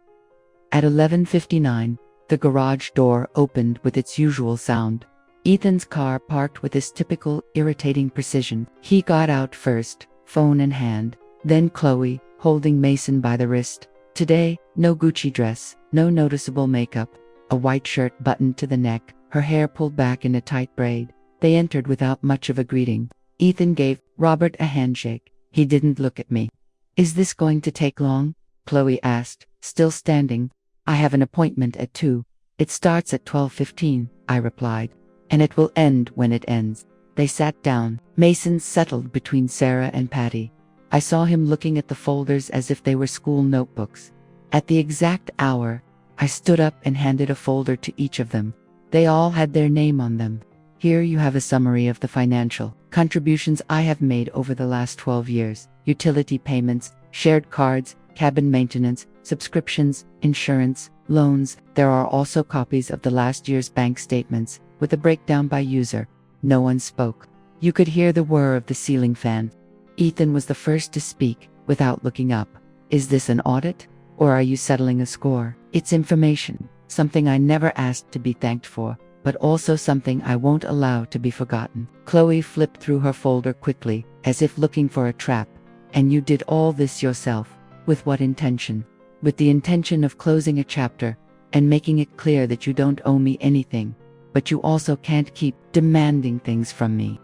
At 11:59, the garage door opened with its usual sound. Ethan's car parked with his typical irritating precision. He got out first, phone in hand, then Chloe, holding Mason by the wrist. Today, no Gucci dress, no noticeable makeup, a white shirt buttoned to the neck, her hair pulled back in a tight braid. They entered without much of a greeting. Ethan gave Robert a handshake. He didn't look at me. "Is this going to take long?" Chloe asked, still standing. "I have an appointment at 2. It starts at 12:15, I replied. "And it will end when it ends." They sat down. Mason settled between Sarah and Patty. I saw him looking at the folders as if they were school notebooks. At the exact hour, I stood up and handed a folder to each of them. They all had their name on them. "Here you have a summary of the financial contributions I have made over the last 12 years. Utility payments, shared cards, cabin maintenance, subscriptions, insurance, loans. There are also copies of the last year's bank statements, with a breakdown by user." No one spoke. You could hear the whir of the ceiling fan. Ethan was the first to speak, without looking up. "Is this an audit? Or are you settling a score?" "It's information, something I never asked to be thanked for, but also something I won't allow to be forgotten." Chloe flipped through her folder quickly, as if looking for a trap. "And you did all this yourself? With what intention?" "With the intention of closing a chapter, and making it clear that you don't owe me anything, but you also can't keep demanding things from me."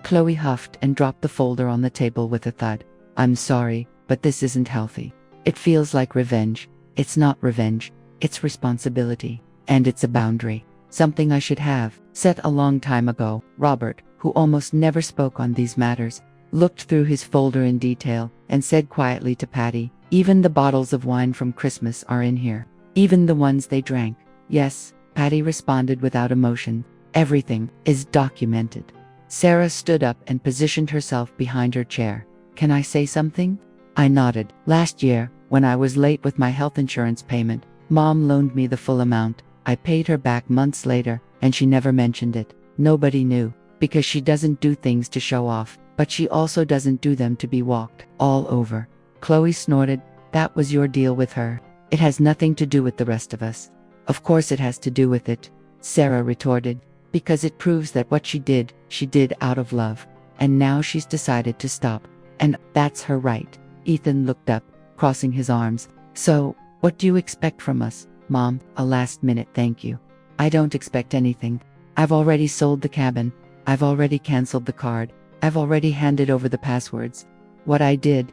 Chloe huffed and dropped the folder on the table with a thud. "I'm sorry, but this isn't healthy. It feels like revenge. It's not revenge, it's responsibility. And it's a boundary. Something I should have set a long time ago." Robert, who almost never spoke on these matters, looked through his folder in detail and said quietly to Patty, "Even the bottles of wine from Christmas are in here. Even the ones they drank." "Yes," Patty responded without emotion. "Everything is documented." Sarah stood up and positioned herself behind her chair. "Can I say something?" I nodded. "Last year, when I was late with my health insurance payment, Mom loaned me the full amount. I paid her back months later, and she never mentioned it. Nobody knew, because she doesn't do things to show off, but she also doesn't do them to be walked all over." Chloe snorted. "That was your deal with her. It has nothing to do with the rest of us." "Of course it has to do with it," Sarah retorted, "because it proves that what she did out of love. And now she's decided to stop. And that's her right." Ethan looked up, crossing his arms. "So, what do you expect from us, Mom?" "A last-minute thank you." "I don't expect anything. I've already sold the cabin. I've already canceled the card. I've already handed over the passwords. What I did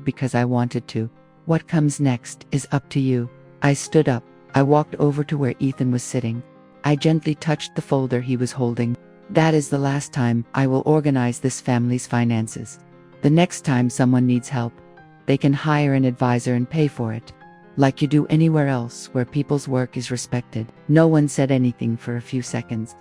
because I wanted to. What comes next is up to you." I stood up. I walked over to where Ethan was sitting. I gently touched the folder he was holding. "That is the last time I will organize this family's finances. The next time someone needs help, they can hire an advisor and pay for it, like you do anywhere else where people's work is respected." No one said anything for a few seconds.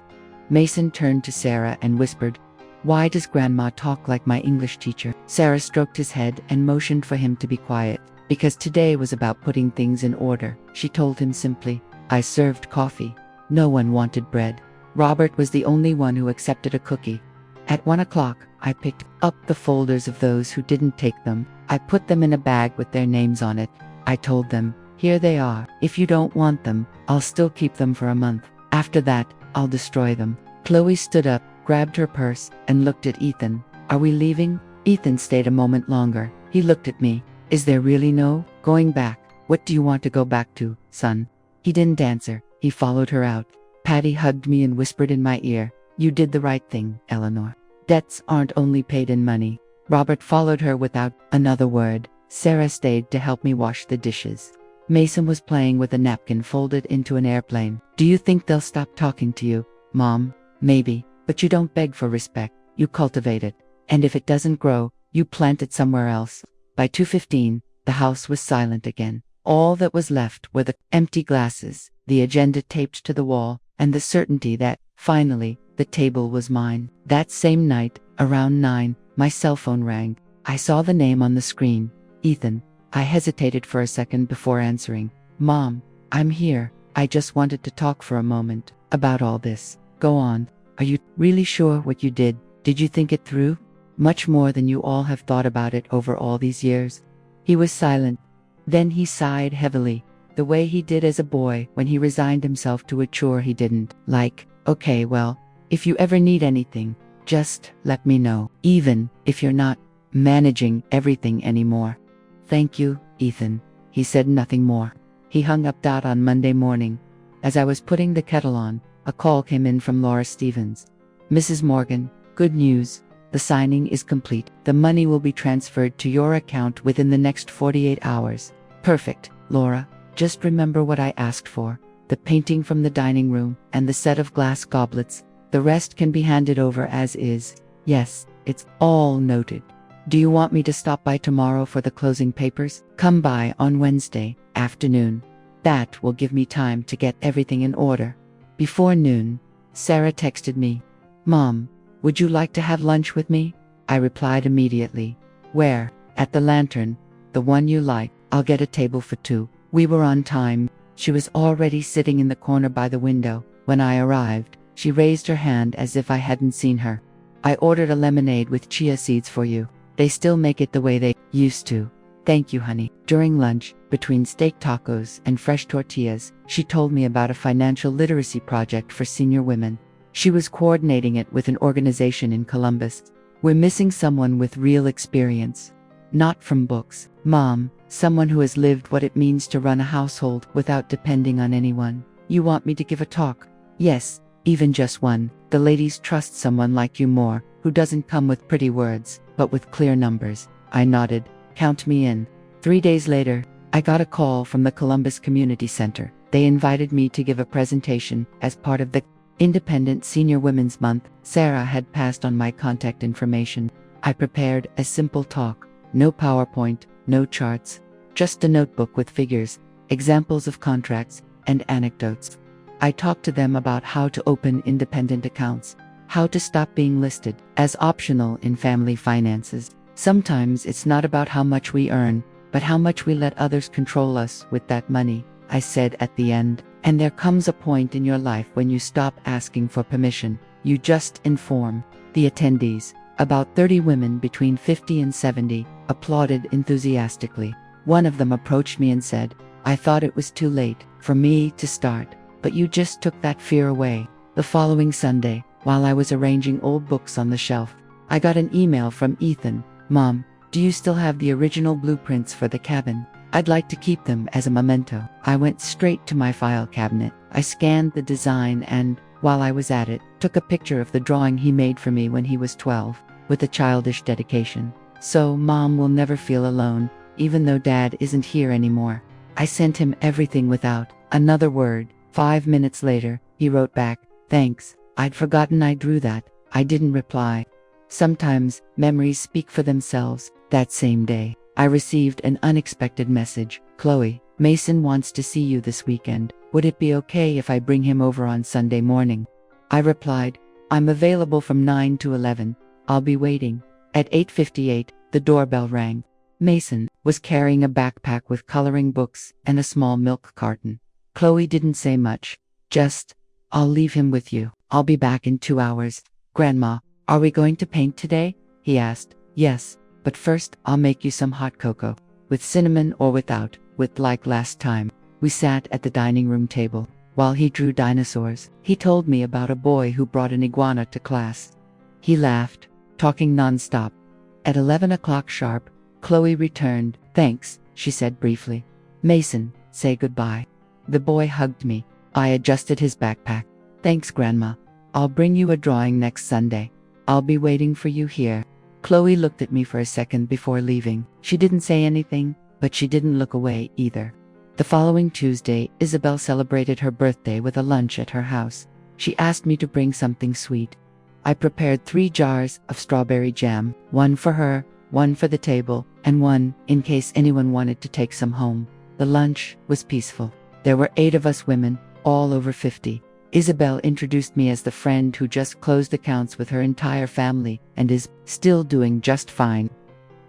Mason turned to Sarah and whispered, "Why does Grandma talk like my English teacher?" Sarah stroked his head and motioned for him to be quiet. "Because today was about putting things in order," she told him simply. "I served coffee. No one wanted bread. Robert was the only one who accepted a cookie. At 1 o'clock, I picked up the folders of those who didn't take them. I put them in a bag with their names on it. I told them, 'Here they are. If you don't want them, I'll still keep them for a month. After that, I'll destroy them.'" Chloe stood up, grabbed her purse, and looked at Ethan. "Are we leaving?" Ethan stayed a moment longer. He looked at me. "Is there really no going back?" What do you want to go back to, son? He didn't answer. He followed her out. Patty hugged me and whispered in my ear, "You did the right thing, Eleanor. Debts aren't only paid in money." Robert followed her without another word. Sarah stayed to help me wash the dishes. Mason was playing with a napkin folded into an airplane. "Do you think they'll stop talking to you, Mom?" "Maybe, but you don't beg for respect. You cultivate it. And if it doesn't grow, you plant it somewhere else." By 2:15, the house was silent again. All that was left were the empty glasses, the agenda taped to the wall, and the certainty that, finally, the table was mine. That same night, around 9, my cell phone rang. I saw the name on the screen. Ethan. I hesitated for a second before answering. "Mom, I'm here. I just wanted to talk for a moment about all this." "Go on. Are you really sure what you did? Did you think it through? Much more than you all have thought about it over all these years?" He was silent. Then he sighed heavily, the way he did as a boy when he resigned himself to a chore he didn't like. "Okay, well, if you ever need anything, just let me know, even if you're not managing everything anymore." "Thank you, Ethan." He said nothing more. He hung up. On Monday morning, as I was putting the kettle on, a call came in from Laura Stevens. "Mrs. Morgan, good news. The signing is complete. The money will be transferred to your account within the next 48 hours. "Perfect, Laura. Just remember what I asked for. The painting from the dining room and the set of glass goblets. The rest can be handed over as is." "Yes, it's all noted." "Do you want me to stop by tomorrow for the closing papers?" "Come by on Wednesday afternoon. That will give me time to get everything in order." Before noon, Sarah texted me, "Mom, would you like to have lunch with me?" I replied immediately. "Where?" "At the Lantern. The one you like. I'll get a table for 2. We were on time. She was already sitting in the corner by the window. When I arrived, she raised her hand as if I hadn't seen her. "I ordered a lemonade with chia seeds for you. They still make it the way they used to." "Thank you, honey." During lunch, between steak tacos and fresh tortillas, she told me about a financial literacy project for senior women. She was coordinating it with an organization in Columbus. "We're missing someone with real experience. Not from books, Mom, someone who has lived what it means to run a household without depending on anyone." "You want me to give a talk?" "Yes, even just one. The ladies trust someone like you more, who doesn't come with pretty words, but with clear numbers." I nodded. "Count me in." 3 days later, I got a call from the Columbus Community Center. They invited me to give a presentation as part of the Independent Senior Women's Month. Sarah had passed on my contact information. I prepared a simple talk. No PowerPoint, no charts, just a notebook with figures, examples of contracts, and anecdotes. I talked to them about how to open independent accounts, how to stop being listed as optional in family finances. Sometimes it's not about how much we earn, but how much we let others control us with that money, I said at the end. And there comes a point in your life when you stop asking for permission. You just inform. The attendees, about 30 women between 50 and 70, applauded enthusiastically. One of them approached me and said, "I thought it was too late for me to start, but you just took that fear away." The following Sunday, while I was arranging old books on the shelf, I got an email from Ethan. "Mom, do you still have the original blueprints for the cabin? I'd like to keep them as a memento." I went straight to my file cabinet. I scanned the design and, while I was at it, took a picture of the drawing he made for me when he was 12, with a childish dedication. "So Mom will never feel alone, even though Dad isn't here anymore." I sent him everything without another word. 5 minutes later, he wrote back, "Thanks, I'd forgotten I drew that." I didn't reply. Sometimes, memories speak for themselves. That same day, I received an unexpected message. "Chloe, Mason wants to see you this weekend. Would it be okay if I bring him over on Sunday morning?" I replied, "I'm available from 9 to 11. I'll be waiting." At 8:58, the doorbell rang. Mason was carrying a backpack with coloring books and a small milk carton. Chloe didn't say much. Just, "I'll leave him with you. I'll be back in 2 hours." "Grandma, are we going to paint today?" he asked. "Yes, but first I'll make you some hot cocoa. With cinnamon or without, like last time." We sat at the dining room table. While he drew dinosaurs, he told me about a boy who brought an iguana to class. He laughed, talking nonstop. At 11 o'clock sharp, Chloe returned. "Thanks," she said briefly. Mason, say goodbye. The boy hugged me. I adjusted his backpack. Thanks, Grandma. I'll bring you a drawing next Sunday. I'll be waiting for you here. Chloe looked at me for a second before leaving. She didn't say anything, but she didn't look away either. The following Tuesday, Isabel celebrated her birthday with a lunch at her house. She asked me to bring something sweet. I prepared 3 jars of strawberry jam, one for her, one for the table, and one in case anyone wanted to take some home. The lunch was peaceful. There were 8 of us women, all over 50. Isabel introduced me as the friend who just closed accounts with her entire family and is still doing just fine.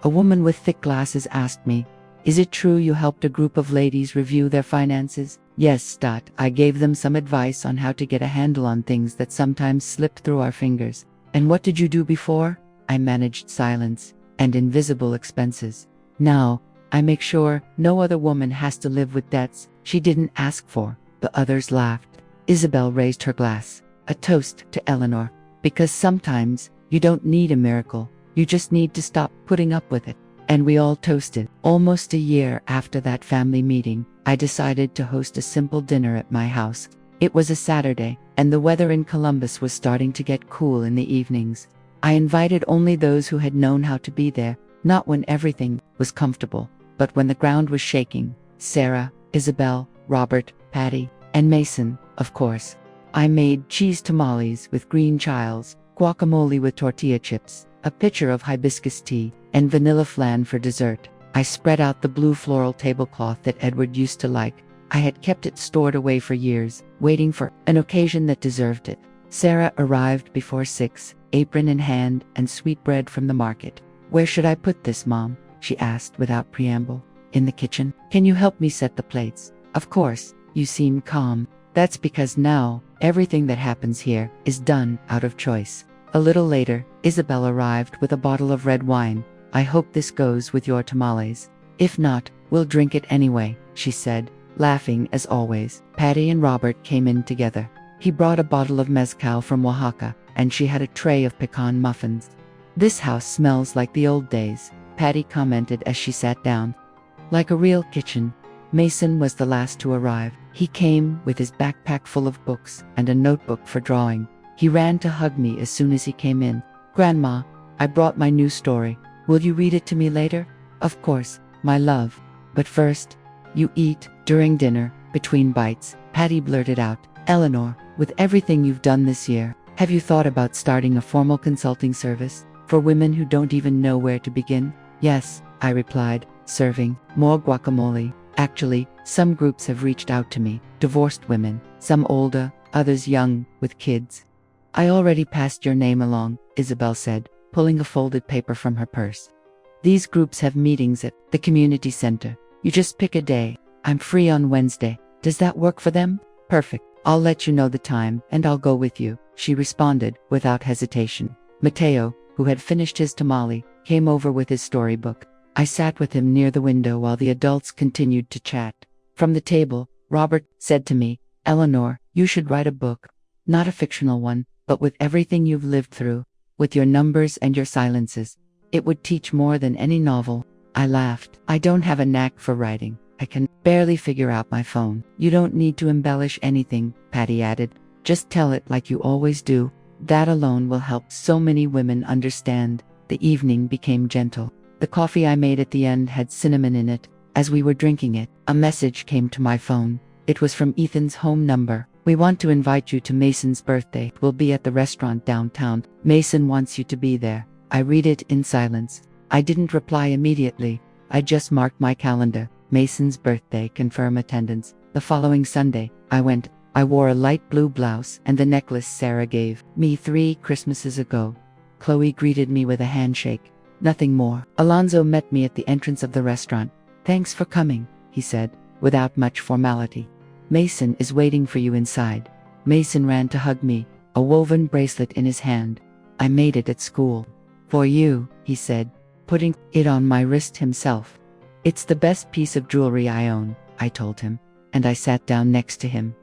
A woman with thick glasses asked me, "Is it true you helped a group of ladies review their finances?" Yes, I gave them some advice on how to get a handle on things that sometimes slipped through our fingers. And what did you do before? I managed silence and invisible expenses. Now, I make sure no other woman has to live with debts she didn't ask for. The others laughed. Isabel raised her glass. A toast to Eleanor. Because sometimes, you don't need a miracle. You just need to stop putting up with it. And we all toasted. Almost a year after that family meeting, I decided to host a simple dinner at my house. It was a Saturday, and the weather in Columbus was starting to get cool in the evenings. I invited only those who had known how to be there, not when everything was comfortable, but when the ground was shaking. Sarah, Isabel, Robert, Patty, and Mason, of course. I made cheese tamales with green chiles, guacamole with tortilla chips, a pitcher of hibiscus tea, and vanilla flan for dessert. I spread out the blue floral tablecloth that Edward used to like. I had kept it stored away for years, waiting for an occasion that deserved it. Sarah arrived before 6, apron in hand and sweetbread from the market. "Where should I put this, Mom?" she asked without preamble. "In the kitchen. Can you help me set the plates?" "Of course." "You seem calm." "That's because now, everything that happens here is done out of choice." A little later, Isabel arrived with a bottle of red wine. "I hope this goes with your tamales. If not, we'll drink it anyway," she said, laughing as always. Patty and Robert came in together. He brought a bottle of mezcal from Oaxaca, and she had a tray of pecan muffins. "This house smells like the old days," Patty commented as she sat down. "Like a real kitchen." Mason was the last to arrive. He came with his backpack full of books and a notebook for drawing. He ran to hug me as soon as he came in. "Grandma, I brought my new story. Will you read it to me later?" "Of course, my love. But first, you eat." During dinner, between bites, Patty blurted out, "Eleanor, with everything you've done this year, have you thought about starting a formal consulting service for women who don't even know where to begin?" "Yes," I replied, serving more guacamole. "Actually, some groups have reached out to me, divorced women, some older, others young, with kids." "I already passed your name along," Isabel said, pulling a folded paper from her purse. "These groups have meetings at the community center. You just pick a day. I'm free on Wednesday. Does that work for them?" "Perfect. I'll let you know the time, and I'll go with you," she responded without hesitation. Mateo, who had finished his tamale, came over with his storybook. I sat with him near the window while the adults continued to chat. From the table, Robert said to me, "Eleanor, you should write a book. Not a fictional one, but with everything you've lived through, with your numbers and your silences. It would teach more than any novel." I laughed. "I don't have a knack for writing. I can barely figure out my phone." "You don't need to embellish anything," Patty added. "Just tell it like you always do. That alone will help so many women understand." The evening became gentle. The coffee I made at the end had cinnamon in it. As we were drinking it, a message came to my phone. It was from Ethan's home number. "We want to invite you to Mason's birthday. We'll be at the restaurant downtown. Mason wants you to be there." I read it in silence. I didn't reply immediately. I just marked my calendar. Mason's birthday, confirm attendance. The following Sunday, I went. I wore a light blue blouse and the necklace Sarah gave me 3 Christmases ago. Chloe greeted me with a handshake. Nothing more. Alonzo met me at the entrance of the restaurant. "Thanks for coming," he said, without much formality. "Mason is waiting for you inside." Mason ran to hug me, a woven bracelet in his hand. "I made it at school. For you," he said, putting it on my wrist himself. "It's the best piece of jewelry I own," I told him, and I sat down next to him.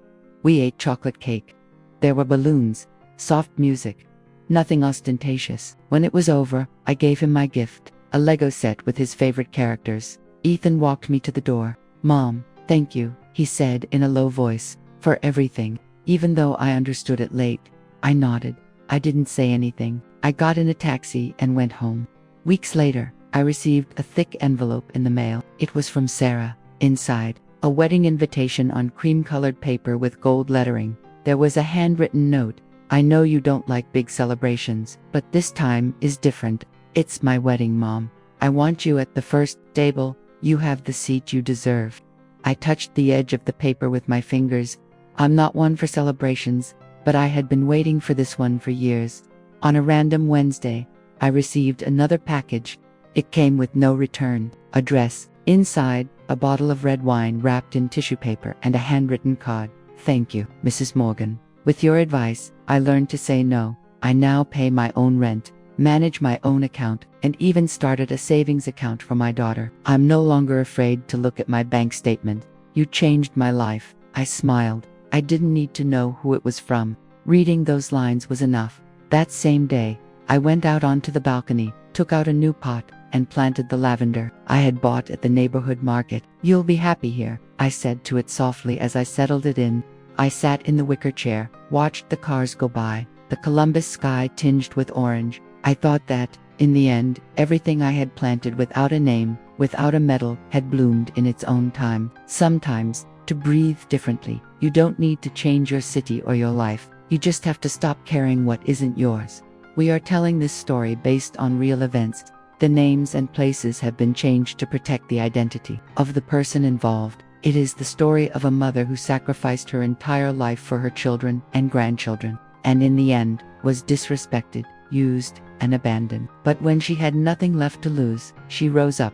We ate chocolate cake. There were balloons, soft music. Nothing ostentatious. When it was over, I gave him my gift, a Lego set with his favorite characters. Ethan walked me to the door. "Mom, thank you," he said in a low voice, "for everything." Even though I understood it late, I nodded. I didn't say anything. I got in a taxi and went home. Weeks later, I received a thick envelope in the mail. It was from Sarah. Inside, a wedding invitation on cream-colored paper with gold lettering. There was a handwritten note. "I know you don't like big celebrations, but this time is different. It's my wedding, Mom. I want you at the first table. You have the seat you deserve." I touched the edge of the paper with my fingers. I'm not one for celebrations, but I had been waiting for this one for years. On a random Wednesday, I received another package. It came with no return address. Inside, a bottle of red wine wrapped in tissue paper and a handwritten card. "Thank you, Mrs. Morgan. With your advice, I learned to say no. I now pay my own rent, manage my own account, and even started a savings account for my daughter. I'm no longer afraid to look at my bank statement. You changed my life." I smiled. I didn't need to know who it was from. Reading those lines was enough. That same day, I went out onto the balcony, took out a new pot, and planted the lavender I had bought at the neighborhood market. "You'll be happy here," I said to it softly as I settled it in. I sat in the wicker chair, watched the cars go by, the Columbus sky tinged with orange. I thought that, in the end, everything I had planted without a name, without a medal, had bloomed in its own time. Sometimes, to breathe differently, you don't need to change your city or your life. You just have to stop carrying what isn't yours. We are telling this story based on real events. The names and places have been changed to protect the identity of the person involved. It is the story of a mother who sacrificed her entire life for her children and grandchildren, and in the end, was disrespected, used, and abandoned. But when she had nothing left to lose, she rose up.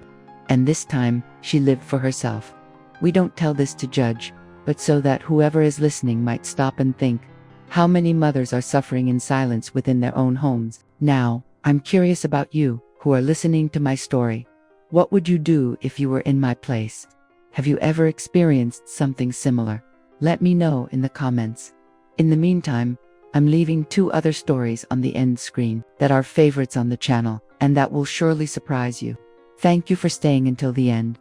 And this time, she lived for herself. We don't tell this to judge, but so that whoever is listening might stop and think, how many mothers are suffering in silence within their own homes? Now, I'm curious about you, who are listening to my story. What would you do if you were in my place? Have you ever experienced something similar? Let me know in the comments. In the meantime, I'm leaving 2 other stories on the end screen that are favorites on the channel, and that will surely surprise you. Thank you for staying until the end.